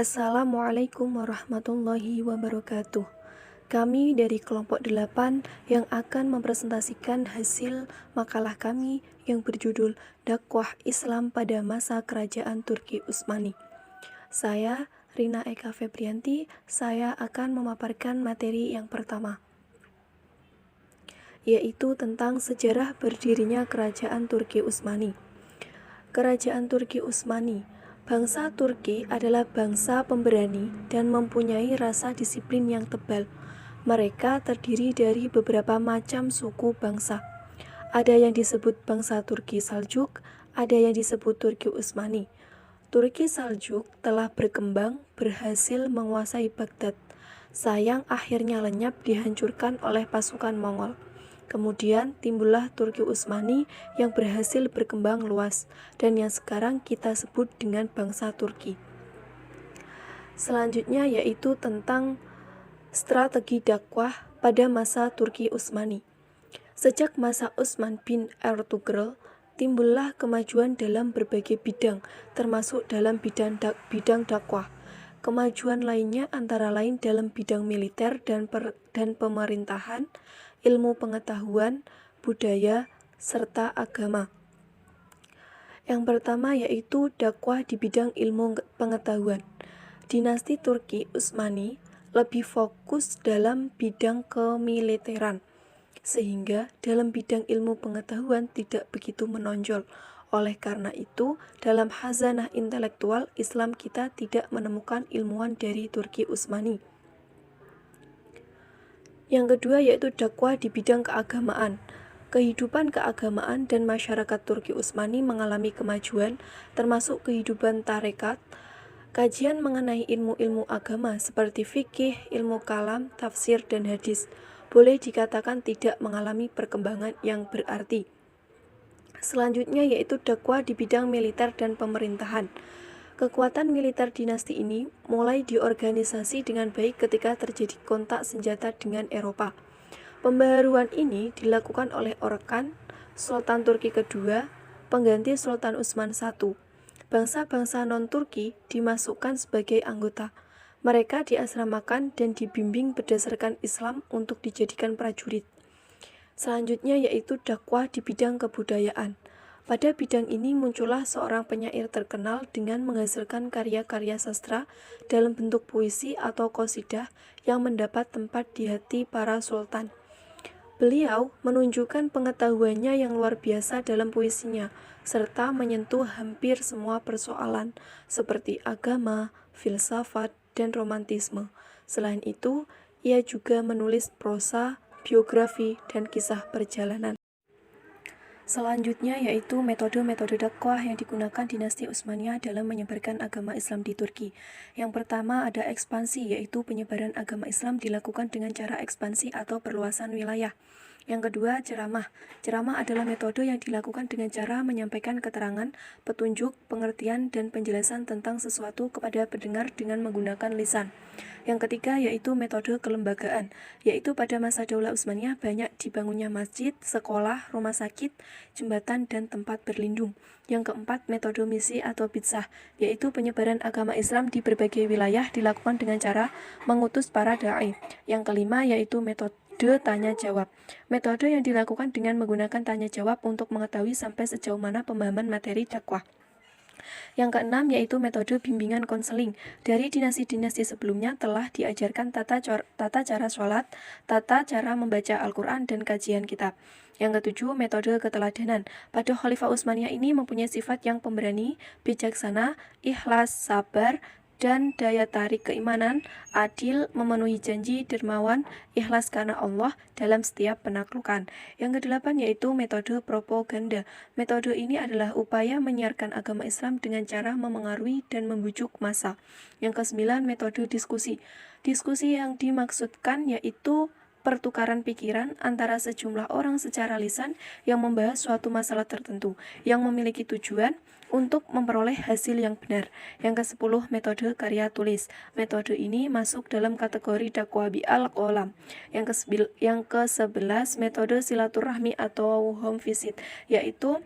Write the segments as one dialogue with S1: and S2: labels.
S1: Assalamualaikum warahmatullahi wabarakatuh. Kami dari kelompok 8 yang akan mempresentasikan hasil makalah kami yang berjudul Dakwah Islam pada Masa Kerajaan Turki Utsmani. Saya, Rina Eka Febrianti, saya akan memaparkan materi yang pertama, yaitu tentang sejarah berdirinya Kerajaan Turki Utsmani. Kerajaan Turki Utsmani. Bangsa Turki adalah bangsa pemberani dan mempunyai rasa disiplin yang tebal. Mereka terdiri dari beberapa macam suku bangsa. Ada yang disebut bangsa Turki Saljuk, ada yang disebut Turki Utsmani. Turki Saljuk telah berkembang, berhasil menguasai Baghdad. Sayang akhirnya lenyap dihancurkan oleh pasukan Mongol. Kemudian timbullah Turki Utsmani yang berhasil berkembang luas dan yang sekarang kita sebut dengan bangsa Turki. Selanjutnya yaitu tentang strategi dakwah pada masa Turki Utsmani. Sejak masa Utsman bin Ertugrul, timbullah kemajuan dalam berbagai bidang, termasuk dalam bidang dakwah. Kemajuan lainnya antara lain dalam bidang militer dan pemerintahan, ilmu pengetahuan, budaya, serta agama. Yang pertama yaitu dakwah di bidang ilmu pengetahuan. Dinasti Turki Utsmani lebih fokus dalam bidang kemiliteran, sehingga dalam bidang ilmu pengetahuan tidak begitu menonjol. Oleh karena itu, dalam khazanah intelektual Islam kita tidak menemukan ilmuwan dari Turki Utsmani. Yang kedua yaitu dakwah di bidang keagamaan. Kehidupan keagamaan dan masyarakat Turki Utsmani mengalami kemajuan, termasuk kehidupan tarekat. Kajian mengenai ilmu-ilmu agama seperti fikih, ilmu kalam, tafsir, dan hadis boleh dikatakan tidak mengalami perkembangan yang berarti. Selanjutnya yaitu dakwah di bidang militer dan pemerintahan. Kekuatan militer dinasti ini mulai diorganisasi dengan baik ketika terjadi kontak senjata dengan Eropa. Pembaharuan ini dilakukan oleh Orkan, Sultan Turki kedua, pengganti Sultan Utsman I. Bangsa-bangsa non-Turki dimasukkan sebagai anggota. Mereka diasramakan dan dibimbing berdasarkan Islam untuk dijadikan prajurit. Selanjutnya yaitu dakwah di bidang kebudayaan. Pada bidang ini muncullah seorang penyair terkenal dengan menghasilkan karya-karya sastra dalam bentuk puisi atau qasidah yang mendapat tempat di hati para sultan. Beliau menunjukkan pengetahuannya yang luar biasa dalam puisinya, serta menyentuh hampir semua persoalan seperti agama, filsafat, dan romantisme. Selain itu, ia juga menulis prosa, biografi, dan kisah perjalanan. Selanjutnya yaitu metode-metode dakwah yang digunakan dinasti Utsmaniyah dalam menyebarkan agama Islam di Turki. Yang pertama ada ekspansi, yaitu penyebaran agama Islam dilakukan dengan cara ekspansi atau perluasan wilayah. Yang kedua, ceramah. Ceramah adalah metode yang dilakukan dengan cara menyampaikan keterangan, petunjuk, pengertian, dan penjelasan tentang sesuatu kepada pendengar dengan menggunakan lisan. Yang ketiga yaitu metode kelembagaan, yaitu pada masa Daulah Utsmaniyah banyak dibangunnya masjid, sekolah, rumah sakit, jembatan, dan tempat berlindung. Yang keempat, metode misi atau bitsah, yaitu penyebaran agama Islam di berbagai wilayah dilakukan dengan cara mengutus para da'i. Yang kelima yaitu metode tanya jawab. Metode yang dilakukan dengan menggunakan tanya jawab untuk mengetahui sampai sejauh mana pemahaman materi dakwah. Yang keenam yaitu metode bimbingan konseling. Dari dinasti-dinasti sebelumnya telah diajarkan tata cara sholat, tata cara membaca Al-Quran, dan kajian kitab. Yang ketujuh, metode keteladanan. Pada Khalifah Utsmaniyah ini mempunyai sifat yang pemberani, bijaksana, ikhlas, sabar, dan daya tarik keimanan, adil, memenuhi janji, dermawan, ikhlas karena Allah dalam setiap penaklukan. Yang kedelapan yaitu metode propaganda. Metode ini adalah upaya menyiarkan agama Islam dengan cara memengaruhi dan membujuk massa. Yang kesembilan, metode diskusi. Diskusi yang dimaksudkan yaitu pertukaran pikiran antara sejumlah orang secara lisan yang membahas suatu masalah tertentu yang memiliki tujuan untuk memperoleh hasil yang benar. Yang ke-10, metode karya tulis. Metode ini masuk dalam kategori dakwah al-qalam. Yang ke-11, metode silaturahmi atau home visit, yaitu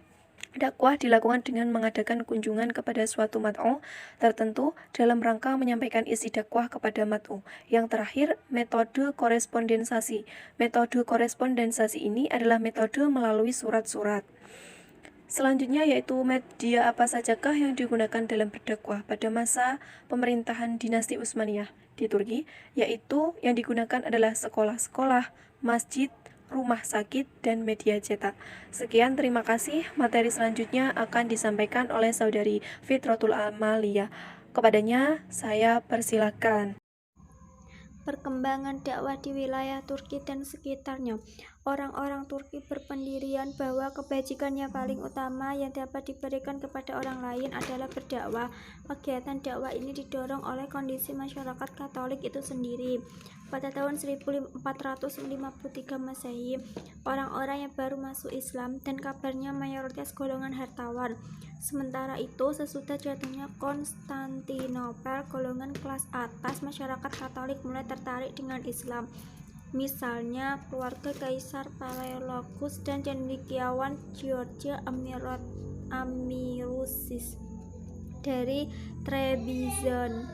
S1: Dakwah dilakukan dengan mengadakan kunjungan kepada suatu mat'u tertentu dalam rangka menyampaikan isi dakwah kepada mat'u. Yang terakhir, metode korespondensasi. Metode korespondensasi ini adalah metode melalui surat-surat. Selanjutnya yaitu media apa sajakah yang digunakan dalam berdakwah pada masa pemerintahan dinasti Utsmaniyah di Turki, yaitu yang digunakan adalah sekolah-sekolah, masjid, rumah sakit, dan media cetak. Sekian, terima kasih. Materi selanjutnya akan disampaikan oleh saudari Fitratul Amalia. Kepadanya saya persilakan.
S2: Perkembangan dakwah di wilayah Turki dan sekitarnya. Orang-orang Turki berpendirian bahwa kebajikan yang paling utama yang dapat diberikan kepada orang lain adalah berdakwah. Kegiatan dakwah ini didorong oleh kondisi masyarakat Katolik itu sendiri. Pada tahun 1453 Masehi, orang-orang yang baru masuk Islam dan kabarnya mayoritas golongan hartawan. Sementara itu, sesudah jatuhnya Konstantinopel, golongan kelas atas masyarakat Katolik mulai tertarik dengan Islam. Misalnya, keluarga Kaisar Palaiologos dan cendekiawan George Amirusis dari Trebizond.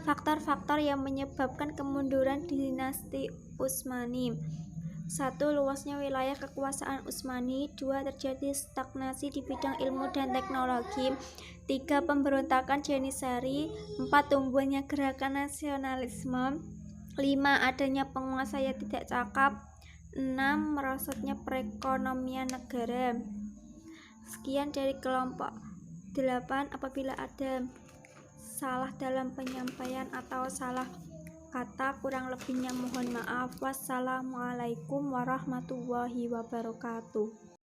S2: Faktor-faktor yang menyebabkan kemunduran dinasti Utsmani. 1. Luasnya wilayah kekuasaan Utsmani. 2. Terjadi stagnasi di bidang ilmu dan teknologi. 3. Pemberontakan Janissary. 4. Tumbuhnya gerakan nasionalisme. 5. Adanya penguasa yang tidak cakap. 6. Merosotnya perekonomian negara. Sekian dari kelompok 8. Apabila ada salah dalam penyampaian atau salah kata, kurang lebihnya mohon maaf. Wassalamualaikum warahmatullahi wabarakatuh.